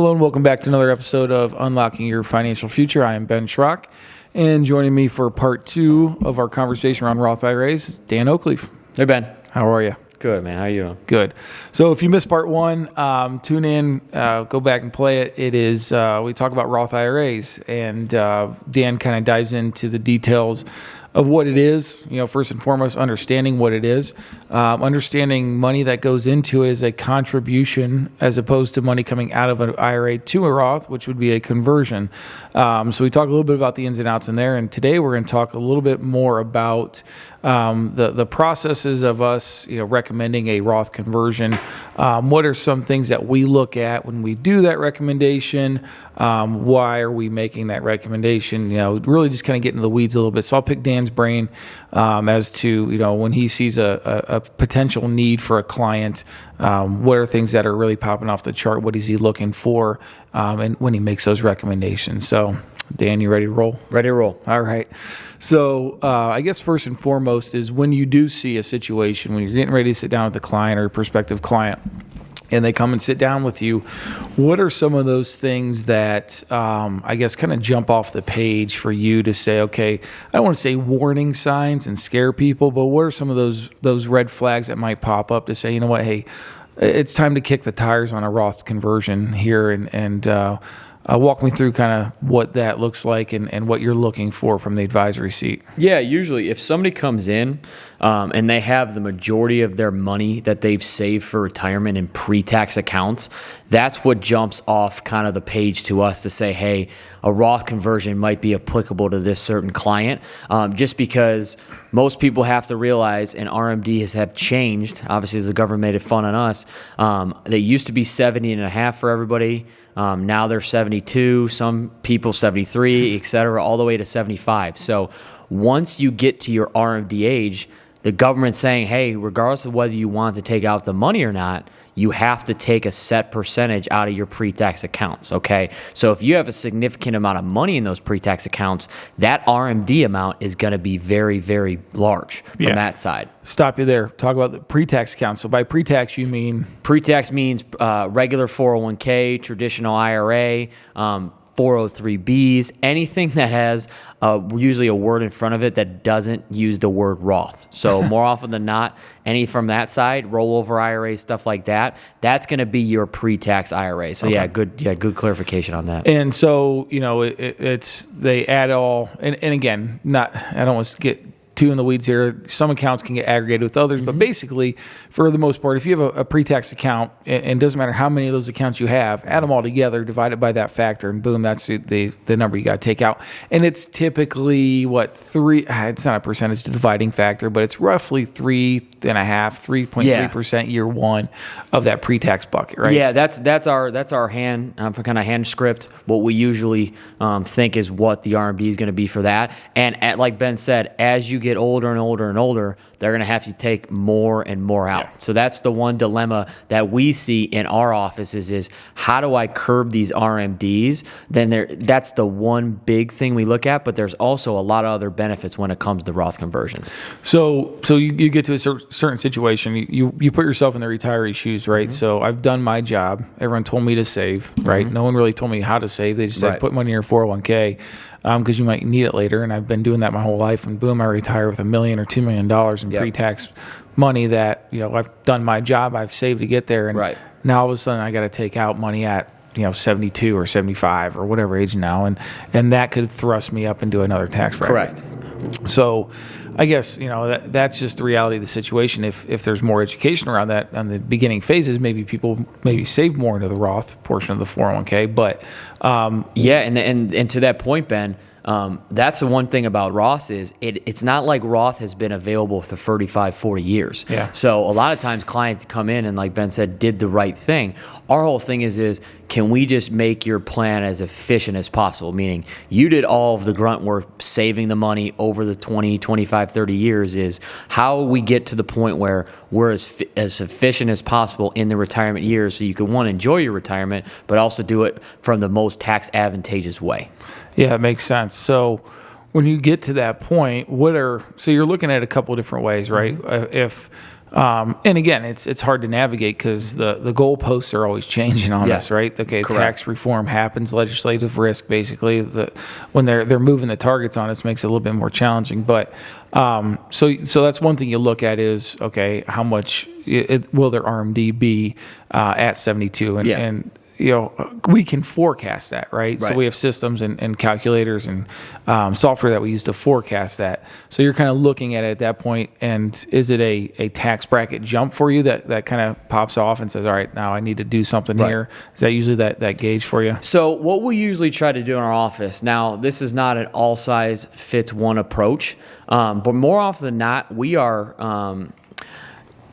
Hello and welcome back to another episode of Unlocking Your Financial Future. I am Ben Schrock, and joining me for part 2 of our conversation around Roth IRAs is Dan Oaklief. Hey, Ben. How are you? Good, man. How you doing? Good. So if you missed part 1, tune in, go back and play it. It is, we talk about Roth IRAs, and Dan kind of dives into the details of what it is. First and foremost, understanding what it is, understanding money that goes into it as a contribution as opposed to money coming out of an IRA to a Roth, which would be a conversion. So we talk a little bit about the ins and outs in there, and today we're going to talk a little bit more about the processes of us, recommending a Roth conversion. What are some things that we look at when we do that recommendation? Why are we making that recommendation? Really just kind of get into the weeds a little bit. So I'll pick Dan's brain as to, when he sees a potential need for a client, what are things that are really popping off the chart? What is he looking for? And when he makes those recommendations. So Dan, you ready to roll? Ready to roll. All right. So I guess first and foremost is when you do see a situation, when you're getting ready to sit down with a client or a prospective client, and they come and sit down with you, what are some of those things that I guess kind of jump off the page for you to say, okay, I don't want to say warning signs and scare people, but what are some of those red flags that might pop up to say, you know what, hey, it's time to kick the tires on a Roth conversion here, and walk me through kind of what that looks like and what you're looking for from the advisory seat. Yeah, usually if somebody comes in and they have the majority of their money that they've saved for retirement in pre-tax accounts, that's what jumps off kind of the page to us to say, hey, a Roth conversion might be applicable to this certain client, just because most people have to realize, and RMDs have changed, obviously as the government made it fun on us, they used to be 70.5 for everybody. Now they're 72, some people 73, et cetera, all the way to 75. So once you get to your RMD age, the government's saying, hey, regardless of whether you want to take out the money or not, you have to take a set percentage out of your pre-tax accounts, okay? So if you have a significant amount of money in those pre-tax accounts, that RMD amount is going to be very, very large from that side. Stop you there. Talk about the pre-tax accounts. So by pre-tax, you mean? Pre-tax means regular 401k, traditional IRA, 403Bs, anything that has usually a word in front of it that doesn't use the word Roth. So more often than not, any from that side, rollover IRA, stuff like that, that's going to be your pre-tax IRA. So okay. Good clarification on that. And so, it's they add all, and again, I don't want to get too in the weeds here. Some accounts can get aggregated with others, but basically, for the most part, if you have a pre-tax account, and it doesn't matter how many of those accounts you have, add them all together, divide it by that factor, and boom, that's the number you got to take out. And it's typically it's not a percentage dividing factor, but it's roughly 3.3% year one of that pre-tax bucket, right? Yeah, that's our hand kind of hand script. What we usually think is what the RMD is going to be for that. And like Ben said, as you get older and older and older, they're going to have to take more and more out. Yeah. So that's the one dilemma that we see in our offices is how do I curb these RMDs? That's the one big thing we look at, but there's also a lot of other benefits when it comes to Roth conversions. So you get to a certain situation, you put yourself in the retiree shoes, right? Mm-hmm. So I've done my job. Everyone told me to save, right? Mm-hmm. No one really told me how to save. They just said, put money in your 401k because you might need it later. And I've been doing that my whole life. And boom, I retire with $1 million or $2 million in pre-tax money that, I've done my job. I've saved to get there. And now all of a sudden I got to take out money at 72 or 75 or whatever age now. And that could thrust me up into another tax bracket. Correct. So I guess, that's just the reality of the situation. If there's more education around that on the beginning phases, maybe people save more into the Roth portion of the 401k. But and to that point, Ben, that's the one thing about Roth is it's not like Roth has been available for 35, 40 years. Yeah. So a lot of times clients come in and, like Ben said, did the right thing. Our whole thing is can we just make your plan as efficient as possible? Meaning you did all of the grunt work saving the money over the 20, 25, 30 years is how we get to the point where we're as efficient as possible in the retirement years so you can, one, enjoy your retirement, but also do it from the most tax advantageous way. Yeah, it makes sense. So when you get to that point, so you're looking at a couple of different ways, right? Mm-hmm. If And again, it's hard to navigate because the goalposts are always changing on us, right? Okay, correct. Tax reform happens, legislative risk, basically. When they're moving the targets on us, makes it a little bit more challenging. But so that's one thing you look at is, okay, how much will their RMD be at 72? And we can forecast that, right? So we have systems and calculators and software that we use to forecast that. So you're kind of looking at it at that point, and is it a tax bracket jump for you that kind of pops off and says, all right, now I need to do something here? Is that usually that gauge for you? So what we usually try to do in our office, now this is not an all size fits one approach, but more often than not, we are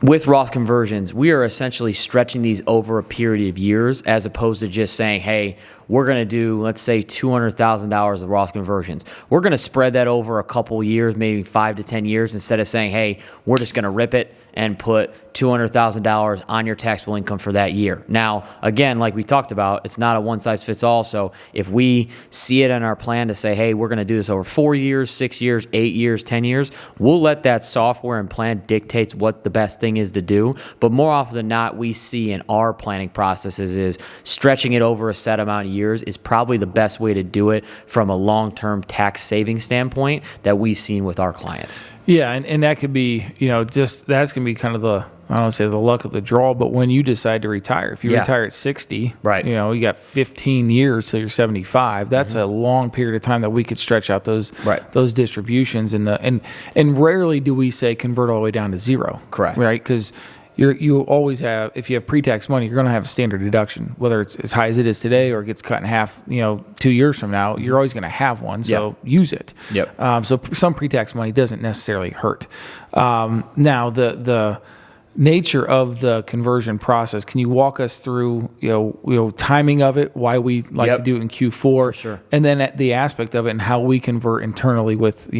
with Roth conversions, we are essentially stretching these over a period of years as opposed to just saying, hey, we're going to do, let's say, $200,000 of Roth conversions. We're going to spread that over a couple years, maybe 5 to 10 years, instead of saying, hey, we're just going to rip it and put $200,000 on your taxable income for that year. Now, again, like we talked about, it's not a one-size-fits-all. So if we see it in our plan to say, hey, we're going to do this over 4 years, 6 years, 8 years, 10 years, we'll let that software and plan dictate what the best thing is to do. But more often than not, we see in our planning processes is stretching it over a set amount of years is probably the best way to do it from a long-term tax saving standpoint that we've seen with our clients. Yeah, and that could be, that's going to be kind of I don't want to say the luck of the draw, but when you decide to retire, if you retire at 60, you got 15 years till you're 75. That's a long period of time that we could stretch out those distributions, and rarely do we say convert all the way down to zero. Correct. Right, because you always have, if you have pre-tax money, you're going to have a standard deduction, whether it's as high as it is today or it gets cut in half, 2 years from now, you're always going to have one. So use it. So some pre-tax money doesn't necessarily hurt. Now the nature of the conversion process, can you walk us through, timing of it, why we like to do it in Q4, for sure, and then the aspect of it and how we convert internally with,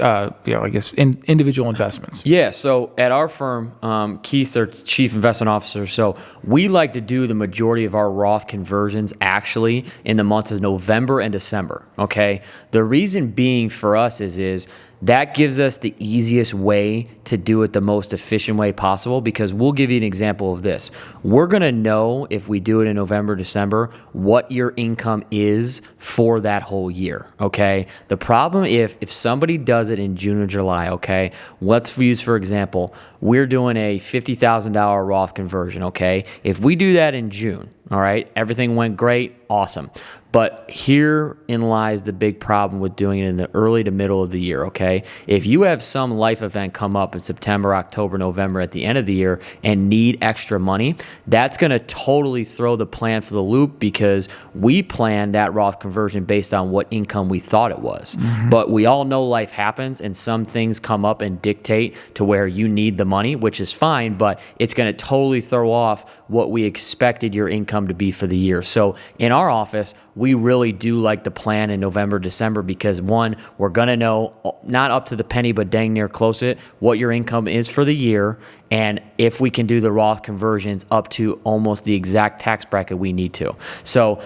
I guess individual investments? Yeah. So at our firm, Keith's our chief investment officer. So we like to do the majority of our Roth conversions actually in the months of November and December. Okay. The reason being for us is that gives us the easiest way to do it the most efficient way possible, because we'll give you an example of this. We're going to know if we do it in November, December, what your income is for that whole year, okay? The problem if somebody does it in June or July, okay, let's use, for example, we're doing a $50,000 Roth conversion, okay? If we do that in June, all right, everything went great, awesome. But herein lies the big problem with doing it in the early to middle of the year, okay? If you have some life event come up in September, October, November at the end of the year and need extra money, that's going to totally throw the plan for the loop, because we planned that Roth conversion based on what income we thought it was. But we all know life happens and some things come up and dictate to where you need the money, which is fine, but it's going to totally throw off what we expected your income to be for the year. So in our office, we really do like to plan in November, December, because one, we're going to know, not up to the penny, but dang near close to it, what your income is for the year, and if we can do the Roth conversions up to almost the exact tax bracket we need to. So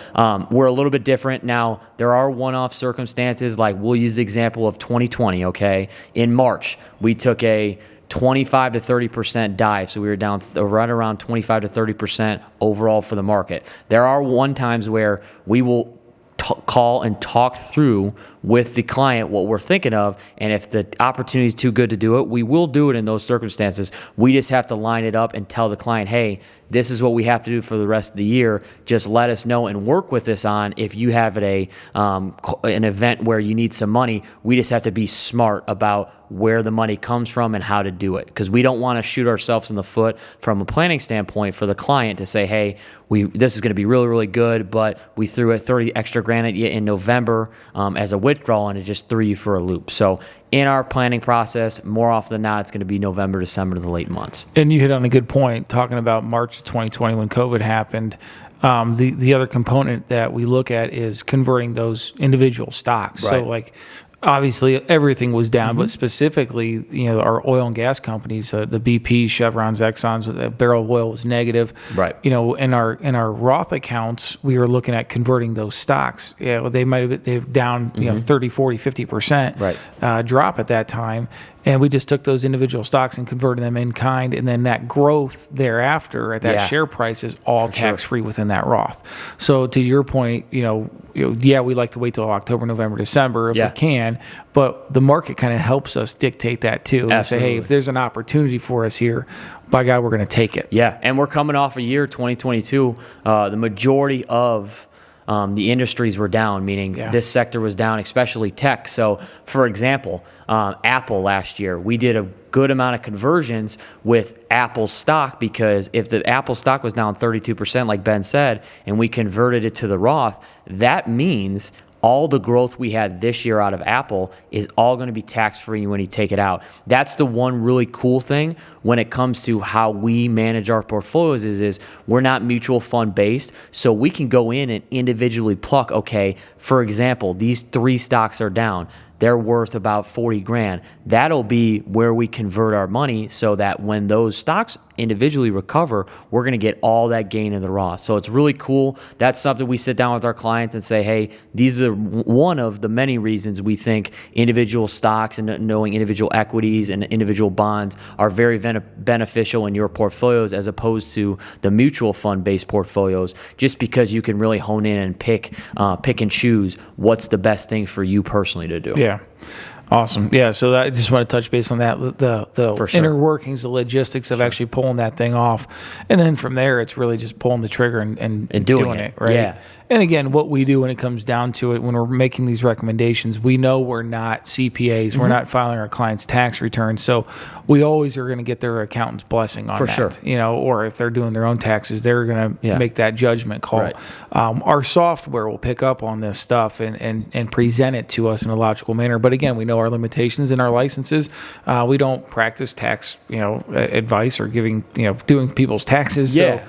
we're a little bit different. Now, there are one-off circumstances, like we'll use the example of 2020, okay? In March, we took a 25 to 30% dive. So we were down right around 25 to 30% overall for the market. There are one times where we will call and talk through with the client what we're thinking of, and if the opportunity is too good to do it, we will do it in those circumstances. We just have to line it up and tell the client, hey, this is what we have to do for the rest of the year. Just let us know and work with us on if you have an event where you need some money. We just have to be smart about where the money comes from and how to do it, because we don't want to shoot ourselves in the foot from a planning standpoint for the client to say, hey, this is going to be really, really good, but we threw a 30 extra grand at you in November as a withdrawal, and it just threw you for a loop. So in our planning process, more often than not, it's going to be November, December, the late months. And you hit on a good point, talking about March of 2020 when COVID happened. The other component that we look at is converting those individual stocks. Right. So obviously everything was down, but specifically, our oil and gas companies, the BP, Chevrons, Exxons, the barrel of oil was negative. Right. In our Roth accounts, we were looking at converting those stocks. Yeah, they might have been down, 30, 40, 50% drop at that time. And we just took those individual stocks and converted them in kind, and then that growth thereafter at that share price is all tax-free within that Roth. So to your point, we like to wait till October, November, December if we can, but the market kind of helps us dictate that too. And say, hey, if there's an opportunity for us here, by God, we're going to take it. Yeah, and we're coming off a year, 2022, the majority of the industries were down, meaning this sector was down, especially tech. So, for example, Apple last year, we did a good amount of conversions with Apple stock, because if the Apple stock was down 32%, like Ben said, and we converted it to the Roth, that means all the growth we had this year out of Apple is all going to be tax-free when you take it out. That's the one really cool thing when it comes to how we manage our portfolios is we're not mutual fund based, so we can go in and individually pluck, okay, for example, these 3 stocks are down. They're worth about 40 grand. That'll be where we convert our money so that when those stocks individually recover, we're going to get all that gain in the Roth. So it's really cool. That's something we sit down with our clients and say, hey, these are one of the many reasons we think individual stocks and knowing individual equities and individual bonds are very beneficial in your portfolios as opposed to the mutual fund-based portfolios, just because you can really hone in and pick and choose what's the best thing for you personally to do. Yeah. Awesome. Yeah. So I just want to touch base on that, the inner workings, the logistics of actually pulling that thing off. And then from there, it's really just pulling the trigger and doing it. Right. Yeah. And again, what we do when it comes down to it, when we're making these recommendations, we know we're not CPAs. We're not filing our clients' tax returns. So we always are going to get their accountant's blessing on that. For sure. Or if they're doing their own taxes, they're going to make that judgment call. Right. Our software will pick up on this stuff and present it to us in a logical manner. But again, we know our limitations in our licenses. We don't practice tax, advice or doing people's taxes. So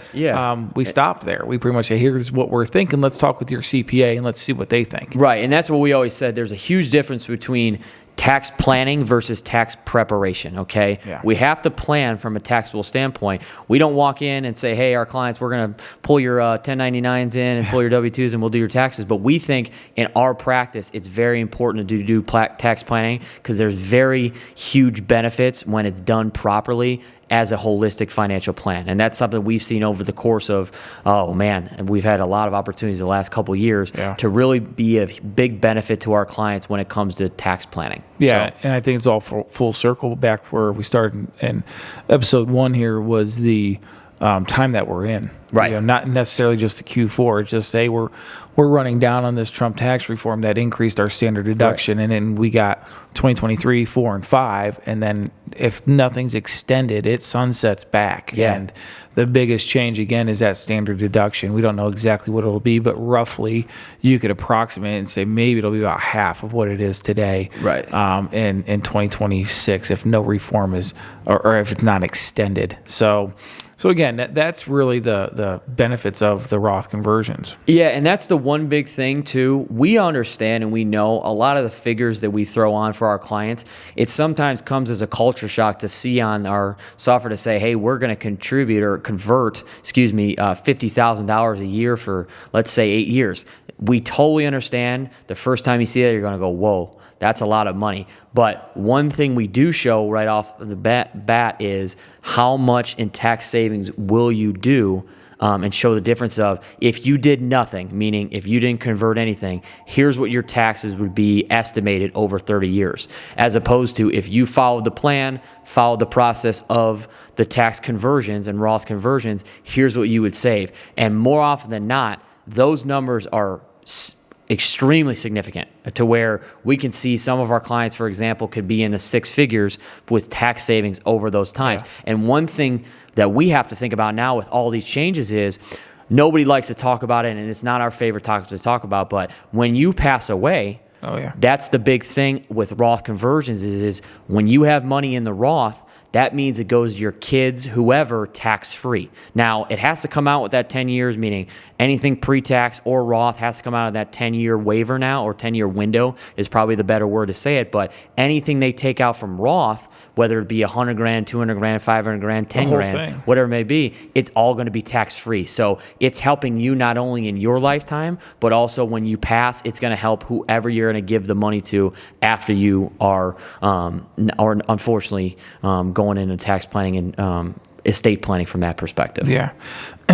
we stop there. We pretty much say, here's what we're thinking. Let's talk with your CPA and let's see what they think. Right, and that's what we always said. There's a huge difference between tax planning versus tax preparation, okay? Yeah. We have to plan from a taxable standpoint. We don't walk in and say, hey, our clients, we're going to pull your 1099s in and pull your W-2s and we'll do your taxes. But we think in our practice, it's very important to do tax planning because there's very huge benefits when it's done properly as a holistic financial plan. And that's something we've seen over the course of, and we've had a lot of opportunities the last couple of years to really be a big benefit to our clients when it comes to tax planning. Yeah, and I think it's all full circle back where we started. And episode 1 here was the time that we're in. Right. Not necessarily just the Q4. It's just say we're running down on this Trump tax reform that increased our standard deduction, and then we got 2023, 4, and 5, and then if nothing's extended, it sunsets back. Yeah. And the biggest change again is that standard deduction. We don't know exactly what it'll be, but roughly you could approximate and say maybe it'll be about half of what it is today. Right. In 2026, if no reform is or if it's not extended. So again, that's really the benefits of the Roth conversions. Yeah, and that's the one big thing too. We understand and we know a lot of the figures that we throw on for our clients, it sometimes comes as a culture shock to see on our software to say, hey, we're going to contribute or convert, $50,000 a year for, let's say, 8 years. We totally understand. The first time you see that, you're going to go, whoa. That's a lot of money. But one thing we do show right off the bat is how much in tax savings will you do, and show the difference of if you did nothing, meaning if you didn't convert anything, here's what your taxes would be estimated over 30 years. As opposed to if you followed the plan, followed the process of the tax conversions and Roth conversions, here's what you would save. And more often than not, those numbers are extremely significant to where we can see some of our clients, for example, could be in the 6 figures with tax savings over those times. Yeah. And one thing that we have to think about now with all these changes is nobody likes to talk about it, and it's not our favorite topic to talk about, but when you pass away, that's the big thing with Roth conversions is when you have money in the Roth, that means it goes to your kids, whoever, tax-free. Now, it has to come out with that 10 years, meaning anything pre-tax or Roth has to come out of that 10-year waiver now, or 10-year window is probably the better word to say it. But anything they take out from Roth, whether it be $100 grand, $200 grand, $500 grand, 10 grand, whatever it may be, it's all going to be tax-free. So it's helping you not only in your lifetime, but also when you pass, it's going to help whoever you're going to give the money to after you are unfortunately going into tax planning and estate planning from that perspective. Yeah.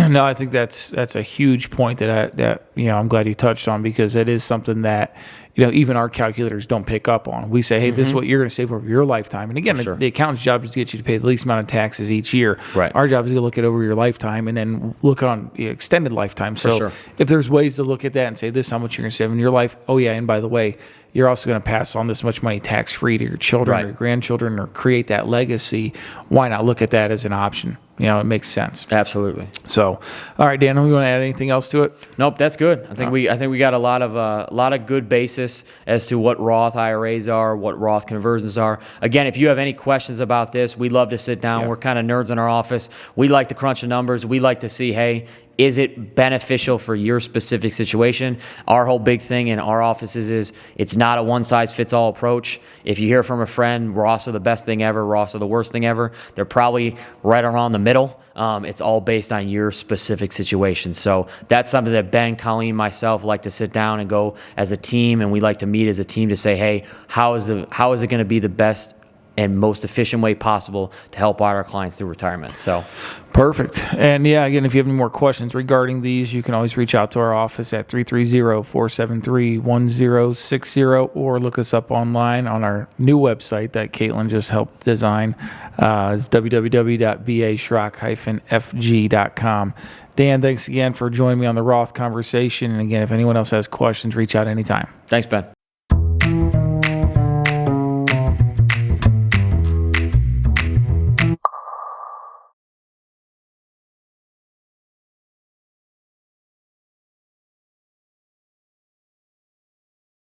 No, I think that's a huge point that I'm glad you touched on, because it is something that even our calculators don't pick up on. We say, hey, this is what you're going to save over your lifetime. And again, the accountant's job is to get you to pay the least amount of taxes each year. Right. Our job is to look at over your lifetime and then look on extended lifetime. So if there's ways to look at that and say, this is how much you're going to save in your life. Oh yeah, and by the way, you're also going to pass on this much money tax-free to your children or your grandchildren, or create that legacy. Why not look at that as an option? It makes sense. Absolutely. So, all right, Dan, we want to add anything else to it? Nope, that's good. I think we got a lot of good basis as to what Roth IRAs are, what Roth conversions are. Again, if you have any questions about this, we'd love to sit down. Yeah. We're kind of nerds in our office. We like to crunch the numbers. We like to see, hey, is it beneficial for your specific situation? Our whole big thing in our offices is it's not a one-size-fits-all approach. If you hear from a friend, Roths are the best thing ever, Roths are the worst thing ever, they're probably right around the middle. It's all based on your specific situation. So that's something that Ben, Colleen, myself like to sit down and go as a team, and we like to meet as a team to say, hey, how is it going to be the best and most efficient way possible to help out our clients through retirement. So perfect. And again, if you have any more questions regarding these, you can always reach out to our office at 330-473-1060, or look us up online on our new website that Caitlin just helped design. It's www.baschrock-fg.com. Dan, thanks again for joining me on the Roth conversation. And again, if anyone else has questions, reach out anytime. Thanks, Ben.